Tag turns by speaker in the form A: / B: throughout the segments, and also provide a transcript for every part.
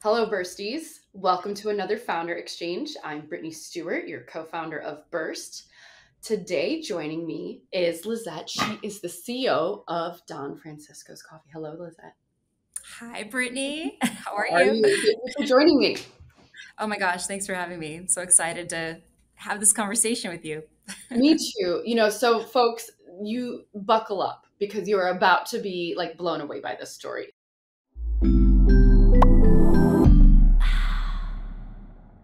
A: Hello, Bursties. Welcome to another Founder Exchange. I'm Brittany Stewart, your co-founder of Burst. Today, joining me is Lisette. She is the CEO of Don Francisco's Coffee. Hello, Lisette.
B: Hi, Brittany. How are
A: How are
B: you?
A: you? Thank you for joining me.
B: Oh my gosh, thanks for having me. I'm so excited to have this conversation with you.
A: Me too. So folks, you buckle up because you're about to be like blown away by this story.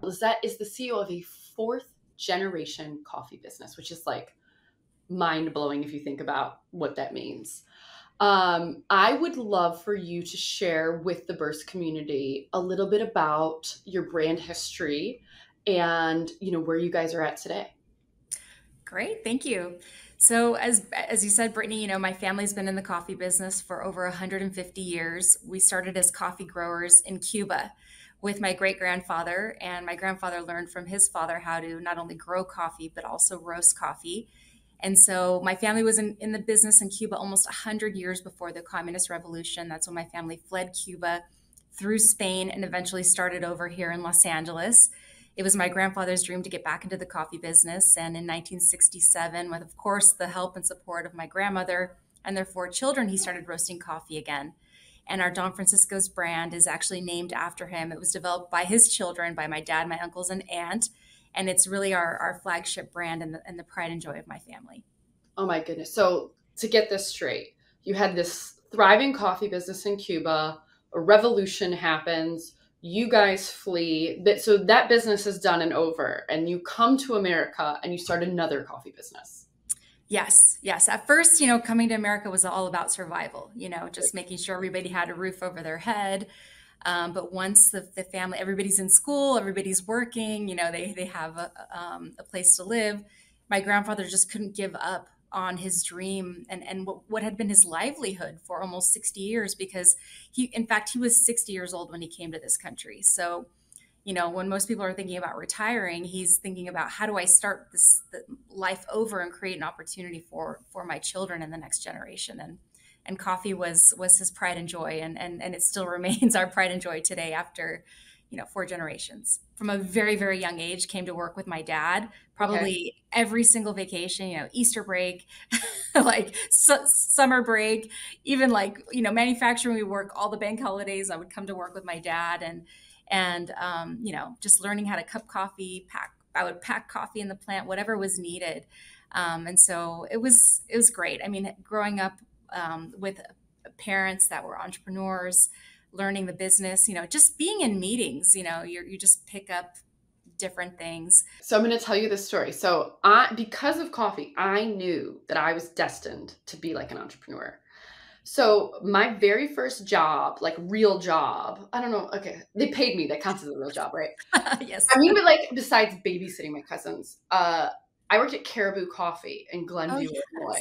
A: Lisette is the CEO of a fourth generation coffee business, which is like mind blowing if you think about what that means. I would love for you to share with the Burst community a little bit about your brand history and where you guys are at today.
B: Great, thank you. So as you said, Brittany, my family's been in the coffee business for over 150 years. We started as coffee growers in Cuba with my great grandfather, and my grandfather learned from his father how to not only grow coffee but also roast coffee. And so my family was in the business in Cuba almost 100 years before the Communist Revolution. That's when my family fled Cuba through Spain and eventually started over here in Los Angeles. It was my grandfather's dream to get back into the coffee business. And in 1967, with, of course, the help and support of my grandmother and their four children, he started roasting coffee again. And our Don Francisco's brand is actually named after him. It was developed by his children, by my dad, my uncles, and aunt. And it's really our flagship brand and the pride and joy of my family.
A: Oh my goodness. So to get this straight, you had this thriving coffee business in Cuba, a revolution happens, you guys flee. So that business is done and over, and you come to America and you start another coffee business.
B: Yes, yes. At first, coming to America was all about survival, just making sure everybody had a roof over their head. But once the family, everybody's in school, everybody's working, they have a place to live. My grandfather just couldn't give up on his dream and what had been his livelihood for almost 60 years because in fact, he was 60 years old when he came to this country. So, when most people are thinking about retiring, he's thinking about how do I start this life over and create an opportunity for my children and the next generation. And coffee was his pride and joy, and it still remains our pride and joy today after four generations. From a very, very young age, came to work with my dad probably every single vacation, Easter break, like summer break, even like manufacturing. We work all the bank holidays. I would come to work with my dad, and just learning how to cup coffee, I would pack coffee in the plant, whatever was needed. And so it was great. I mean, growing up with parents that were entrepreneurs, learning the business, just being in meetings, you just pick up different things.
A: So I'm going to tell you this story. So because of coffee, I knew that I was destined to be like an entrepreneur. So my very first job, like real job, I don't know. Okay. They paid me. That counts as a real job, right?
B: Yes.
A: I mean, but like besides babysitting my cousins, I worked at Caribou Coffee in Glenview, Illinois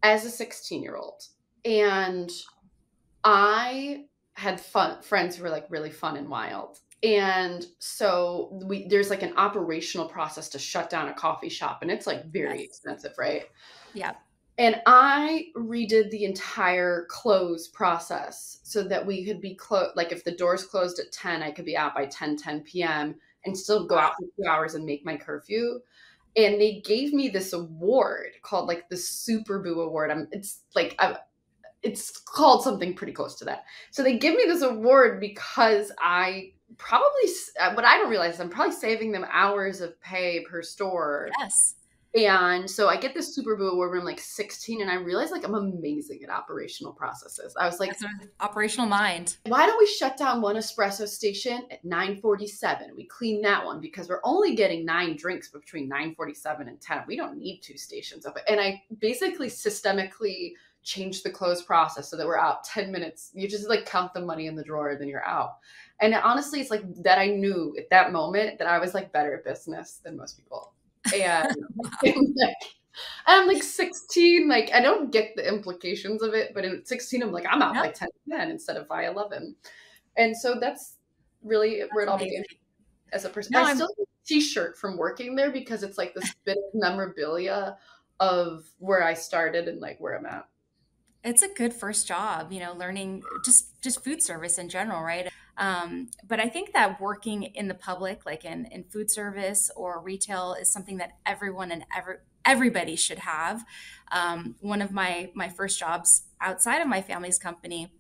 A: as a 16-year-old. And I had friends who were like really fun and wild. And so there's like an operational process to shut down a coffee shop, and it's like very expensive, right?
B: Yeah.
A: And I redid the entire close process so that we could be like if the doors closed at 10, I could be out by 10 p.m. and still go out for 2 hours and make my curfew. And they gave me this award called like the Super Boo Award. It's called something pretty close to that. So they give me this award because what I don't realize is I'm probably saving them hours of pay per store.
B: Yes.
A: And so I get this Super Boo Award when I'm like 16, and I realize like I'm amazing at operational processes. I was like,
B: that's an operational mind.
A: why don't we shut down one espresso station at 9:47? We clean that one because we're only getting 9 drinks between 9:47 and 10. We don't need 2 stations open. And I basically systemically changed the close process so that we're out 10 minutes. You just like count the money in the drawer, then you're out. And honestly, it's like that I knew at that moment that I was like better at business than most people. And I'm like 16, like I don't get the implications of it, but at 16, I'm like, I'm out by 10 instead of by 11. And so that's really where it all began as a person. No, I still have a t-shirt from working there because it's like this bit of memorabilia of where I started and like where I'm at.
B: It's a good first job, learning just food service in general, right? But I think that working in the public, like in food service or retail, is something that everyone and everybody should have. One of my first jobs outside of my family's company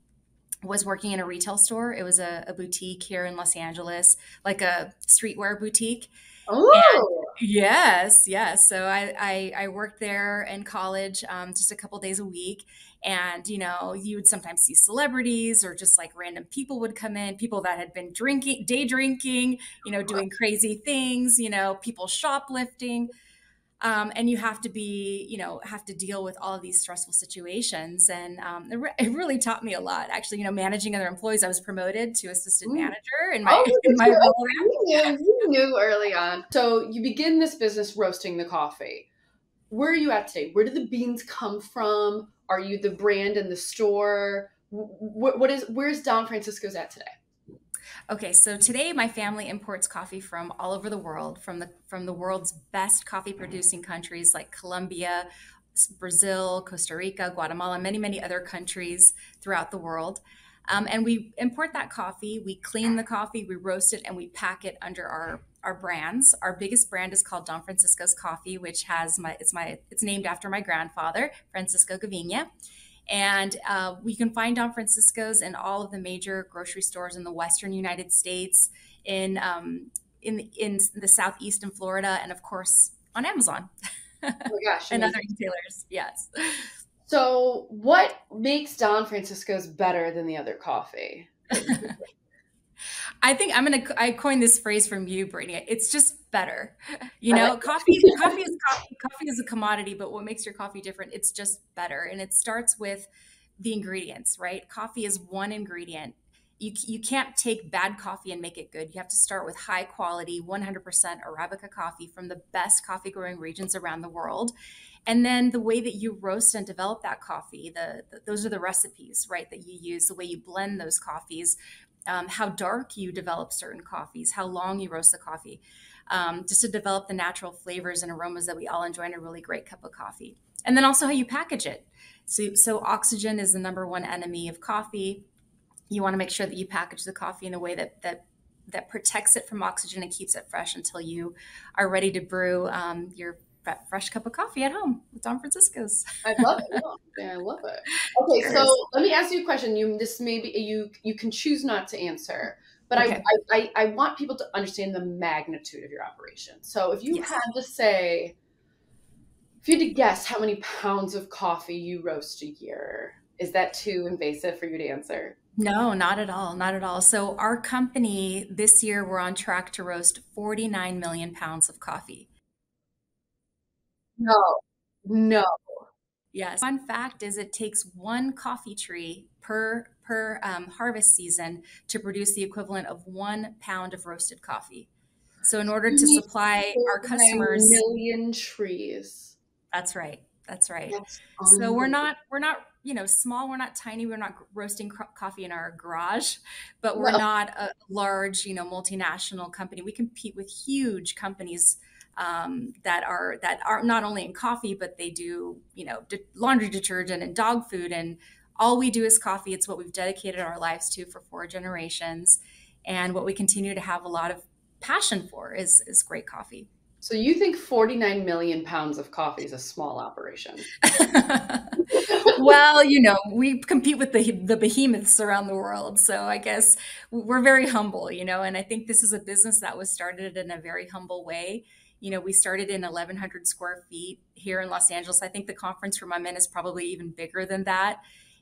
B: was working in a retail store. It was a boutique here in Los Angeles, like a streetwear boutique. And
A: Oh,
B: yes, yes. So I worked there in college, just a couple days a week. And, you would sometimes see celebrities or just like random people would come in, people that had been drinking, day drinking, doing crazy things, people shoplifting. And you have to have to deal with all of these stressful situations. And it really taught me a lot, actually, managing other employees. I was promoted to assistant
A: mm.
B: manager in my,
A: Oh, look
B: in
A: at
B: my
A: you.
B: role.
A: You knew early on. So you begin this business roasting the coffee. Where are you at today? Where do the beans come from? Are you the brand in the store? Where's Don Francisco's at today?
B: Okay, so today my family imports coffee from all over the world, from the world's best coffee producing countries like Colombia, Brazil, Costa Rica, Guatemala, many, many other countries throughout the world. And we import that coffee, we clean the coffee, we roast it, and we pack it under our brands. Our biggest brand is called Don Francisco's Coffee, which has it's named after my grandfather, Francisco Gaviña. And we can find Don Francisco's in all of the major grocery stores in the Western United States, in the Southeast in Florida, and of course on Amazon
A: Oh my gosh,
B: and other
A: amazing.
B: retailers. Yes.
A: So what makes Don Francisco's better than the other coffee?
B: I think I coined this phrase from you, Brittany. It's just better.
A: I like
B: Coffee is coffee. Coffee is a commodity, but what makes your coffee different? It's just better. And it starts with the ingredients, right? Coffee is one ingredient. You can't take bad coffee and make it good. You have to start with high quality, 100% Arabica coffee from the best coffee growing regions around the world. And then the way that you roast and develop that coffee, those are the recipes, right, that you use, the way you blend those coffees, how dark you develop certain coffees, how long you roast the coffee, just to develop the natural flavors and aromas that we all enjoy in a really great cup of coffee. And then also how you package it. So oxygen is the number one enemy of coffee. You want to make sure that you package the coffee in a way that protects it from oxygen and keeps it fresh until you are ready to brew your fresh cup of coffee at home with Don Francisco's.
A: I love it. No, yeah, I love it. Okay,
B: Cheers.
A: so let me ask you a question. This maybe you can choose not to answer, but
B: Okay.
A: I want people to understand the magnitude of your operation. So if you
B: Yes.
A: had to say, if you had to guess how many pounds of coffee you roast a year, is that too invasive for you to answer?
B: No, not at all. Not at all. So our company this year, we're on track to roast 49 million pounds of coffee.
A: No, no.
B: Yes. Fun fact is it takes one coffee tree per harvest season to produce the equivalent of 1 pound of roasted coffee. So in order to supply our
A: 49
B: customers,
A: million trees.
B: that's right. That's right.
A: That's
B: So
A: unbelievable.
B: we're not, small. We're not tiny. We're not roasting coffee in our garage, but we're
A: No.
B: not a large, multinational company. We compete with huge companies that are not only in coffee, but they do, laundry detergent and dog food. And all we do is coffee. It's what we've dedicated our lives to for 4 generations. And what we continue to have a lot of passion for is great coffee.
A: So you think 49 million pounds of coffee is a small operation?
B: Well, we compete with the behemoths around the world. So I guess we're very humble, and I think this is a business that was started in a very humble way. We started in 1,100 square feet here in Los Angeles. I think the conference room I'm in is probably even bigger than that.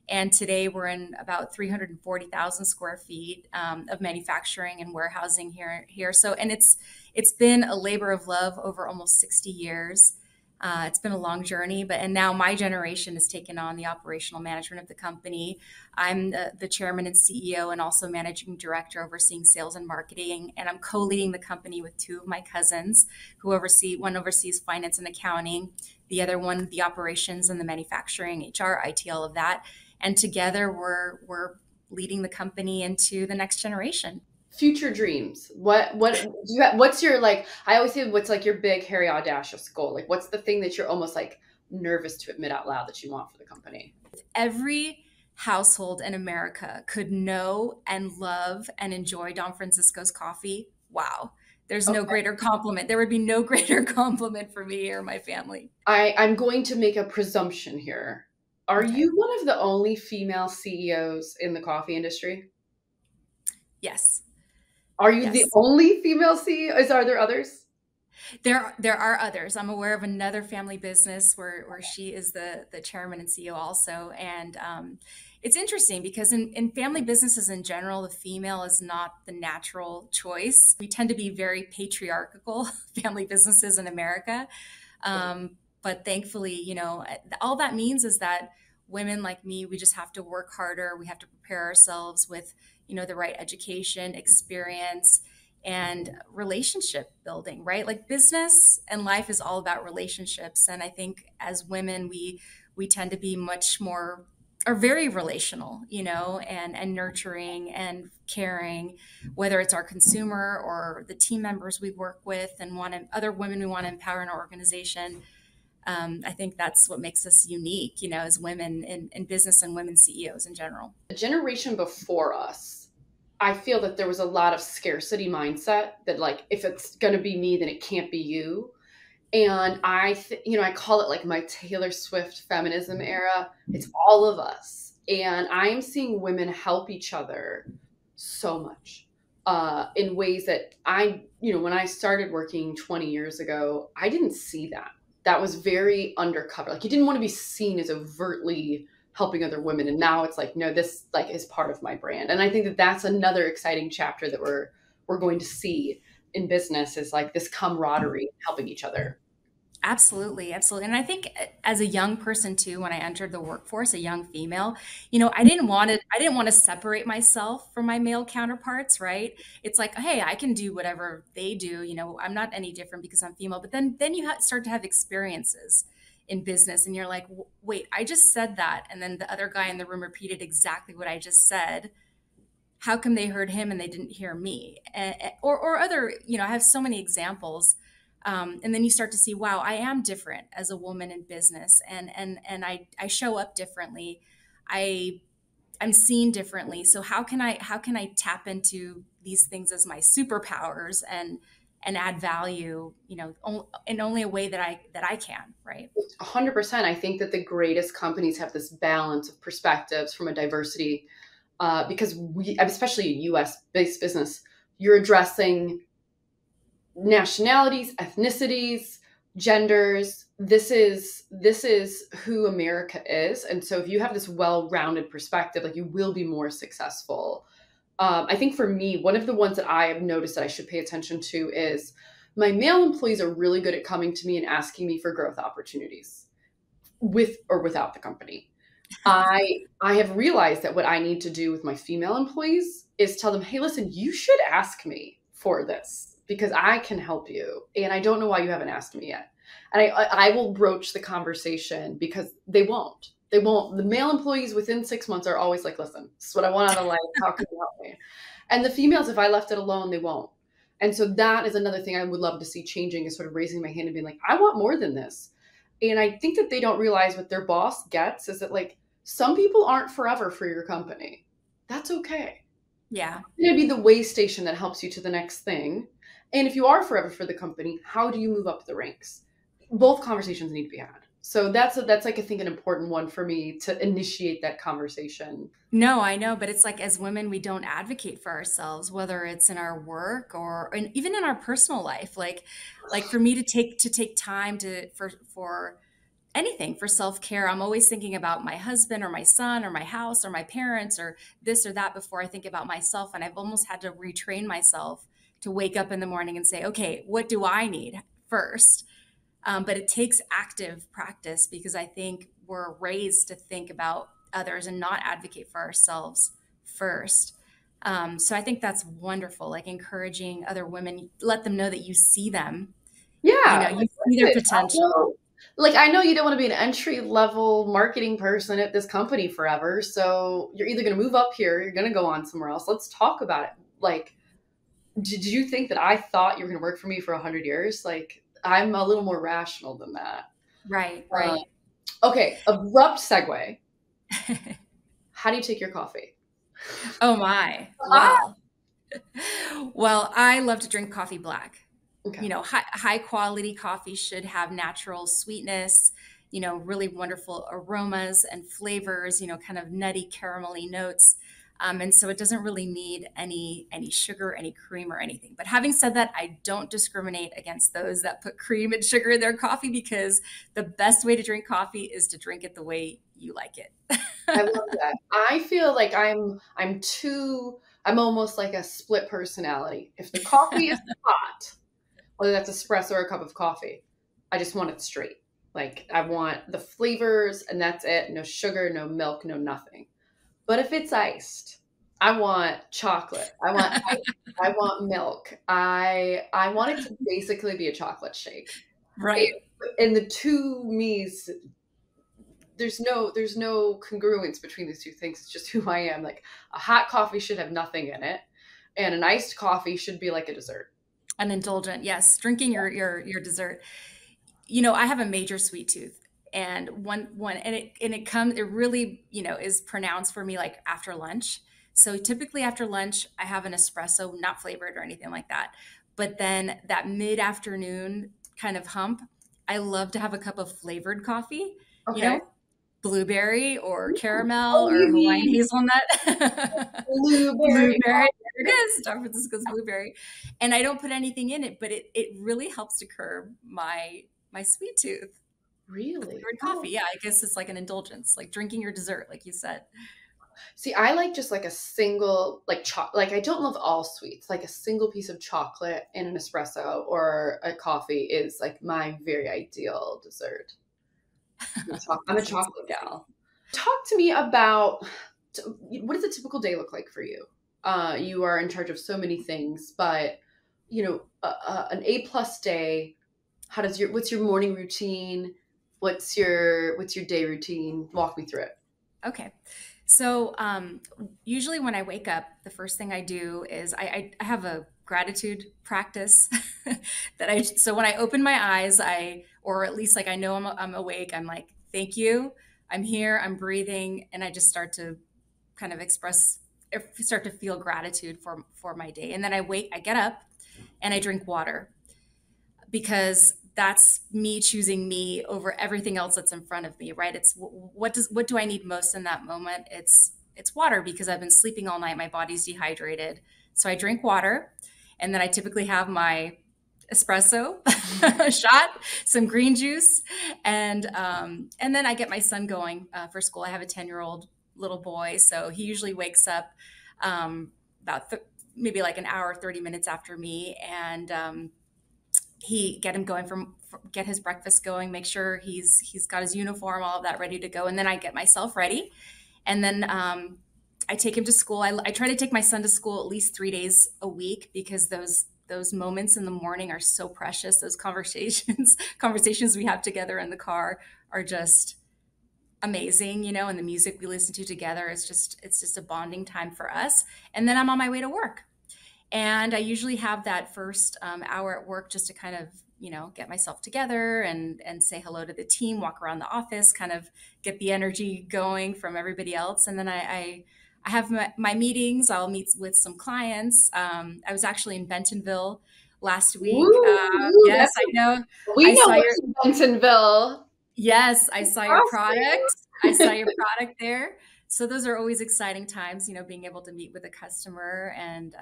B: And today we're in about 340,000 square feet of manufacturing and warehousing here. So, and it's been a labor of love over almost 60 years. It's been a long journey, and now my generation has taken on the operational management of the company. I'm the chairman and CEO and also managing director overseeing sales and marketing. And I'm co-leading the company with two of my cousins one oversees finance and accounting, the other one, the operations and the manufacturing, HR, IT, all of that. And together we're leading the company into the next generation.
A: Future dreams. What do you have, what's your, like, I always say, what's like your big, hairy, audacious goal? Like, what's the thing that you're almost like nervous to admit out loud that you want for the company?
B: Every household in America could know and love and enjoy Don Francisco's coffee, wow, there's no
A: Okay.
B: greater compliment. There would be no greater compliment for me or my family.
A: I'm going to make a presumption here. Are
B: Okay.
A: you one of the only female CEOs in the coffee industry?
B: Yes.
A: Are you the
B: Yes.
A: only female CEOs? Are there others?
B: There are others. I'm aware of another family business where she is the chairman and CEO also. And it's interesting because in family businesses in general, the female is not the natural choice. We tend to be very patriarchal family businesses in America. But thankfully, all that means is that women like me, we just have to work harder. We have to prepare ourselves with, the right education, experience, and relationship building, right? Like business and life is all about relationships. And I think as women, we tend to be much more are very relational, and nurturing and caring, whether it's our consumer or the team members we work with and other women we want to empower in our organization. I think that's what makes us unique, as women in business and women CEOs in general.
A: The generation before us, I feel that there was a lot of scarcity mindset that like, if it's going to be me, then it can't be you. And I call it like my Taylor Swift feminism era. It's all of us. And I'm seeing women help each other so much in ways that when I started working 20 years ago, I didn't see that. That was very undercover. Like you didn't want to be seen as overtly helping other women. And now it's like, no, this like is part of my brand. And I think that that's another exciting chapter that we're going to see in business is like this camaraderie, helping each other.
B: Absolutely, absolutely. And I think as a young person too, when I entered the workforce, a young female, I didn't want to separate myself from my male counterparts, right? It's like, hey, I can do whatever they do, I'm not any different because I'm female. But then you start to have experiences in business and you're like, wait, I just said that. And then the other guy in the room repeated exactly what I just said. How come they heard him and they didn't hear me? Or other, I have so many examples. And then you start to see, wow, I am different as a woman in business, and I show up differently. I'm seen differently. So how can I tap into these things as my superpowers and add value, in only a way that I can, right?
A: 100%. I think that the greatest companies have this balance of perspectives from a diversity because especially a US based business, you're addressing nationalities, ethnicities, genders. This is who America is. And so if you have this well-rounded perspective, like you will be more successful. I think for me, one of the ones that I have noticed that I should pay attention to is my male employees are really good at coming to me and asking me for growth opportunities with or without the company. I have realized that what I need to do with my female employees is tell them, hey, listen, you should ask me for this because I can help you. And I don't know why you haven't asked me yet. And I will broach the conversation because they won't. They won't. The male employees within 6 months are always like, listen, this is what I want out of life. How can you help me? And the females, if I left it alone, they won't. And so that is another thing I would love to see changing is sort of raising my hand and being like, I want more than this. And I think that they don't realize what their boss gets is that like some people aren't forever for your company. That's okay.
B: Yeah.
A: It's going to be the way station that helps you to the next thing. And if you are forever for the company, how do you move up the ranks? Both conversations need to be had. So that's like, I think, an important one for me to initiate that conversation.
B: No, I know, but it's like as women, we don't advocate for ourselves, whether it's in our work or even in our personal life. Like for me to take time for anything for self-care. I'm always thinking about my husband or my son or my house or my parents or this or that before I think about myself. And I've almost had to retrain myself to wake up in the morning and say, okay, what do I need first? But it takes active practice because I think we're raised to think about others and not advocate for ourselves first. So I think that's wonderful, like encouraging other women, let them know that you see them,
A: Yeah.
B: you see their potential.
A: Like, I know you don't want to be an entry level marketing person at this company forever. So you're either going to move up here, or you're going to go on somewhere else. Let's talk about it. Like, did you think that I thought you were going to work for me for 100 years? Like, I'm a little more rational than that.
B: Right, right.
A: Okay, abrupt segue. How do you take your coffee?
B: Oh my.
A: Ah,
B: Well, I love to drink coffee black.
A: okay.
B: High quality coffee should have natural sweetness, really wonderful aromas and flavors, kind of nutty caramelly notes. And so it doesn't really need any sugar, any cream or anything. But having said that, I don't discriminate against those that put cream and sugar in their coffee, because the best way to drink coffee is to drink it the way you like it.
A: I love that. I feel like I'm almost like a split personality. If the coffee is hot, whether that's espresso or a cup of coffee, I just want it straight. Like I want the flavors and that's it. No sugar, no milk, no nothing. But if it's iced, I want chocolate. I want milk. I want it to basically be a chocolate shake.
B: Right.
A: And the two me's, there's no congruence between these two things. It's just who I am. Like a hot coffee should have nothing in it, and an iced coffee should be like a dessert.
B: An indulgent, yes. Drinking your dessert. I have a major sweet tooth, and one it really, is pronounced for me like after lunch. So typically after lunch, I have an espresso, not flavored or anything like that. But then that mid-afternoon kind of hump, I love to have a cup of flavored coffee, you
A: Okay.
B: know, blueberry or
A: Oh,
B: caramel or
A: you
B: Hawaiian
A: mean
B: hazelnut.
A: blueberry?
B: Blueberry. There it is. San Francisco's blueberry. And I don't put anything in it, but it really helps to curb my sweet tooth. The
A: Really?
B: flavored
A: Oh.
B: coffee. Yeah, I guess it's like an indulgence, like drinking your dessert, like you said.
A: See, I like just like a single, like I don't love all sweets. Like a single piece of chocolate in an espresso or a coffee is like my very ideal dessert. I'm a
B: That's
A: chocolate
B: amazing.
A: gal. Talk to me about what does a typical day look like for you? You are in charge of so many things, but an A+ day. What's your morning routine? What's your day routine? Walk me through it.
B: Okay. So usually when I wake up, the first thing I do is I have a gratitude practice so when I open my eyes, or at least like I know I'm awake, I'm like, thank you. I'm here, I'm breathing. And I just start to kind of start to feel gratitude for my day. And then I get up and I drink water, because that's me choosing me over everything else that's in front of me, right? It's what do I need most in that moment? It's water, because I've been sleeping all night, my body's dehydrated. So I drink water, and then I typically have my espresso shot, some green juice, and then I get my son going for school. I have a 10-year-old little boy, so he usually wakes up maybe like an hour, 30 minutes after me, and he get him going get his breakfast going, make sure he's got his uniform, all of that ready to go, and then I get myself ready, and then I take him to school. I try to take my son to school at least 3 days a week, because those moments in the morning are so precious. Those conversations we have together in the car are just amazing, and the music we listen to together it's just a bonding time for us. And then I'm on my way to work. And I usually have that first hour at work just to kind of, get myself together and say hello to the team, walk around the office, kind of get the energy going from everybody else. And then I have my meetings. I'll meet with some clients. I was actually in Bentonville last week.
A: Woo,
B: Yes, I know.
A: we
B: I
A: know
B: saw
A: what's in Bentonville.
B: Yes, I saw your
A: Awesome.
B: product. I saw your product there. So those are always exciting times, being able to meet with a customer and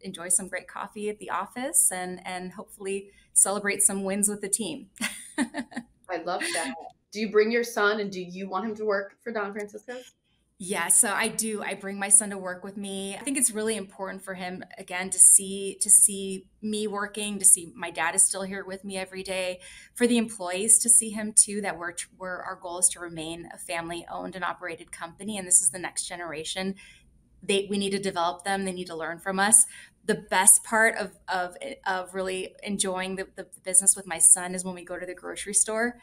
B: enjoy some great coffee at the office, and hopefully celebrate some wins with the team.
A: I love that. Do you bring your son and do you want him to work for Don Francisco's?
B: Yeah, so I do. I bring my son to work with me. I think it's really important for him, again, to see me working, to see my dad is still here with me every day. For the employees to see him too, that our goal is to remain a family owned and operated company, and this is the next generation. We need to develop them. They need to learn from us. The best part of really enjoying the business with my son is when we go to the grocery store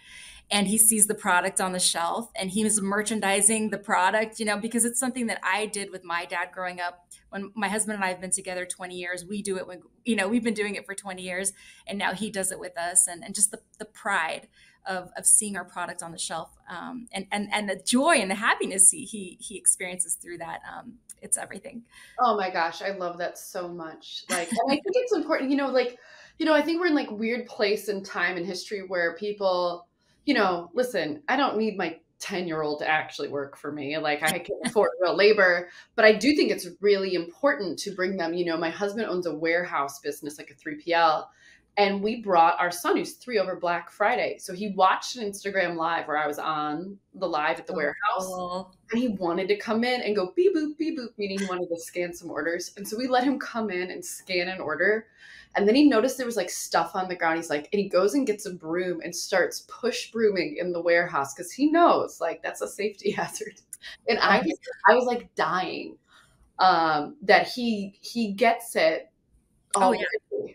B: and he sees the product on the shelf and he was merchandising the product, because it's something that I did with my dad growing up. When my husband and I have been together 20 years, we do it when, we've been doing it for 20 years, and now he does it with us. And just the pride of seeing our product on the shelf, and the joy and the happiness he experiences through that. It's everything.
A: Oh my gosh, I love that so much. Like, and I think it's important, I think we're in like weird place in time and history where people, listen, I don't need my 10-year-old to actually work for me. Like I can afford real labor, but I do think it's really important to bring them, my husband owns a warehouse business, like a 3PL. And we brought our son, who's 3, over Black Friday. So he watched an Instagram live where I was on the live at the warehouse.
B: Cool.
A: And he wanted to come in and go beep boop, meaning he wanted to scan some orders. And so we let him come in and scan an order. And then he noticed there was like stuff on the ground. He's like, and he goes and gets a broom and starts push brooming in the warehouse because he knows like that's a safety hazard. And I was like dying that he gets it already.
B: Oh, yeah.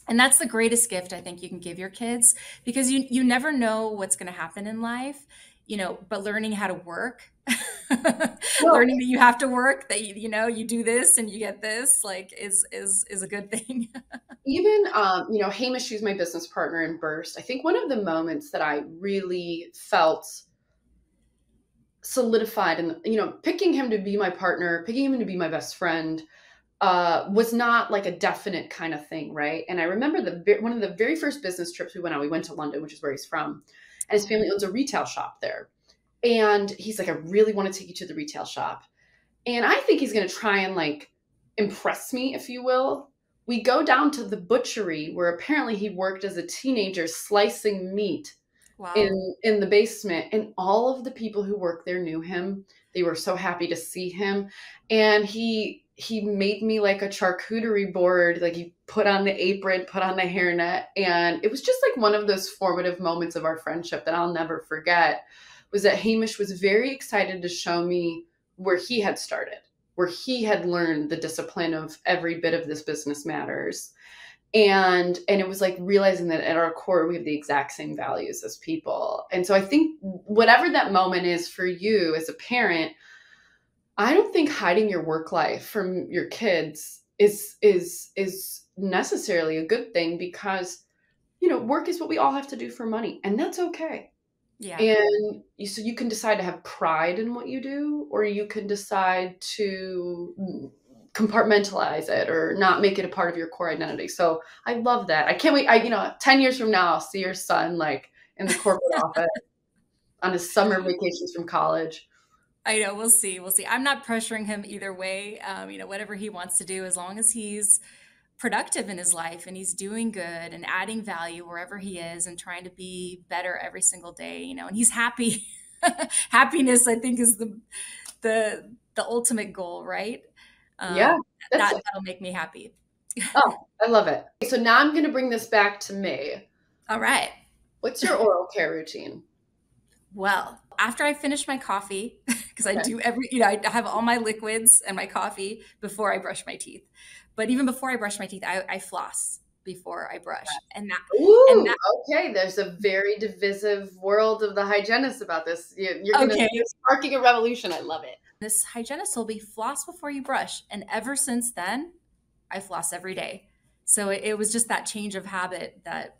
B: And that's the greatest gift I think you can give your kids, because you never know what's going to happen in life, but learning how to work, learning that you have to work, that you do this and you get this, like is a good thing.
A: Even, Hamish, who's my business partner in Burst, I think one of the moments that I really felt solidified and, picking him to be my partner, picking him to be my best friend, was not like a definite kind of thing, right? And I remember one of the very first business trips we went on, we went to London, which is where he's from, and his family owns a retail shop there. And he's like, I really want to take you to the retail shop. And I think he's going to try and like impress me, if you will. We go down to the butchery where apparently he worked as a teenager slicing meat. Wow. in the basement, and all of the people who worked there knew him. They were so happy to see him. And he made me like a charcuterie board. Like he put on the apron, put on the hairnet. And it was just like one of those formative moments of our friendship that I'll never forget, was that Hamish was very excited to show me where he had started, where he had learned the discipline of every bit of this business matters. And it was like realizing that at our core, we have the exact same values as people. And so I think whatever that moment is for you as a parent, I don't think hiding your work life from your kids is necessarily a good thing, because, work is what we all have to do for money, and that's okay. Yeah. And so you can decide to have pride in what you do, or you can decide to compartmentalize it or not make it a part of your core identity. So I love that. I can't wait. 10 years from now, I'll see your son like in the corporate office on his summer vacations from college.
B: I know. We'll see. I'm not pressuring him either way. Whatever he wants to do, as long as he's productive in his life and he's doing good and adding value wherever he is and trying to be better every single day, and he's happy. Happiness, I think, is the ultimate goal, right?
A: Yeah.
B: That'll make me happy.
A: Oh, I love it. So now I'm going to bring this back to me.
B: All right.
A: What's your oral care routine?
B: Well, after I finish my coffee, because I do I have all my liquids and my coffee before I brush my teeth. But even before I brush my teeth, I floss before I brush.
A: Okay. There's a very divisive world of the hygienists about this. You're going to be sparking a revolution. I love it.
B: This hygienist told me floss before you brush. And ever since then, I floss every day. So it was just that change of habit that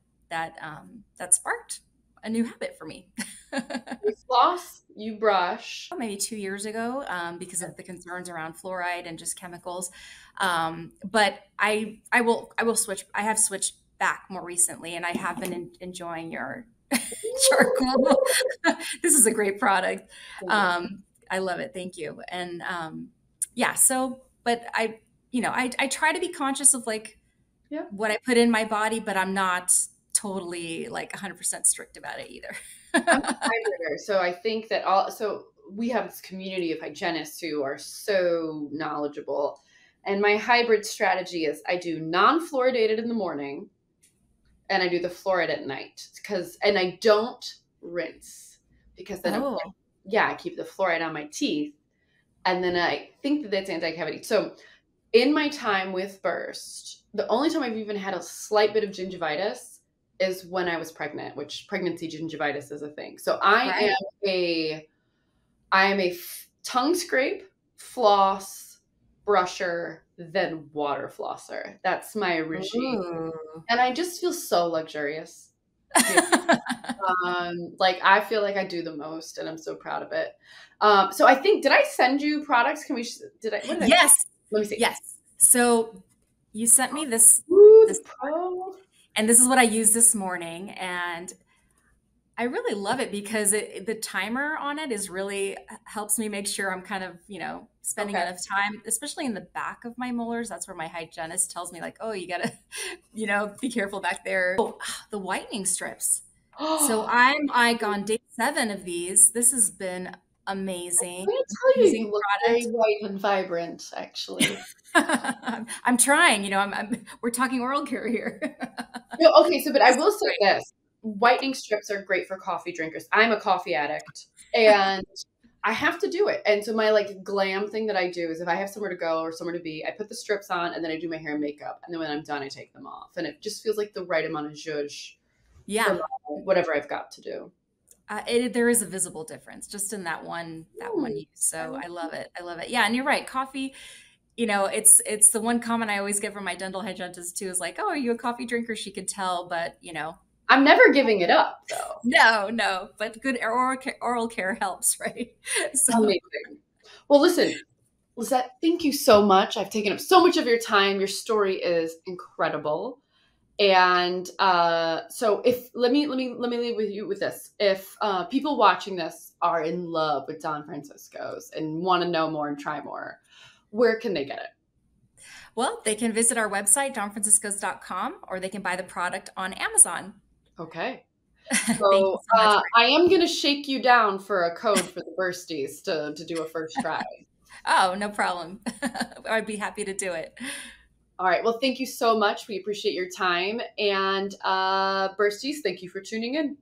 B: sparked a new habit for me.
A: You floss, you brush.
B: Maybe 2 years ago, because of the concerns around fluoride and just chemicals. But I will switch. I have switched back more recently, and I have been enjoying your charcoal. This is a great product. I love it. Thank you. And but I try to be conscious of what I put in my body, but I'm not totally 100% strict about it either.
A: I'm a hybrider. So I think that we have this community of hygienists who are so knowledgeable. And my hybrid strategy is I do non-fluoridated in the morning and I do the fluoride at night, and I don't rinse, because then I keep the fluoride on my teeth. And then I think that that's anti-cavity. So in my time with Burst, the only time I've even had a slight bit of gingivitis is when I was pregnant, which pregnancy gingivitis is a thing. So I am a tongue scrape, floss, brusher, then water flosser. That's my regime. Ooh. And I just feel so luxurious. Yeah. Like I feel like I do the most and I'm so proud of it. So I think, did I send you products? What did I send?
B: Yes.
A: Let me see.
B: Yes. So you sent me this,
A: Ooh, the
B: this,
A: pro.
B: and this is what I used this morning. And I really love it because the timer on it is really helps me make sure I'm kind of, spending
A: Okay.
B: enough time, especially in the back of my molars. That's where my hygienist tells me like, oh, you gotta, be careful back there. Oh, the whitening strips. So I'm like on day 7 of these. This has been amazing.
A: I'm gonna tell you,
B: Amazing
A: you look very
B: product.
A: white and vibrant, actually.
B: I'm trying, we're talking oral care here.
A: No, okay, so but I
B: This
A: will
B: is
A: say
B: great.
A: this. Whitening strips are great for coffee drinkers. I'm a coffee addict and I have to do it. And so my like glam thing that I do is if I have somewhere to go or somewhere to be, I put the strips on and then I do my hair and makeup. And then when I'm done, I take them off. And it just feels like the right amount of zhuzh for
B: Yeah.
A: whatever I've got to do.
B: There is a visible difference just in that one use. So I love it. I love it. Yeah, and you're right. Coffee, it's the one comment I always get from my dental hygienist too is like, "Oh, are you a coffee drinker?" She could tell, but
A: I'm never giving it up though.
B: no. But good oral care helps, right? So
A: Amazing. Well, listen, Lisette, thank you so much. I've taken up so much of your time. Your story is incredible. And so if let me leave with you with this. If people watching this are in love with Don Francisco's and want to know more and try more, where can they get it?
B: well, they can visit our website, donfranciscos.com, or they can buy the product on Amazon.
A: Okay.
B: Thank you
A: So
B: so much.
A: I am going to shake you down for a code for the Bursties to do a first try.
B: Oh, no problem. I'd be happy to do it.
A: All right. Well, thank you so much. We appreciate your time. And Bursties, thank you for tuning in.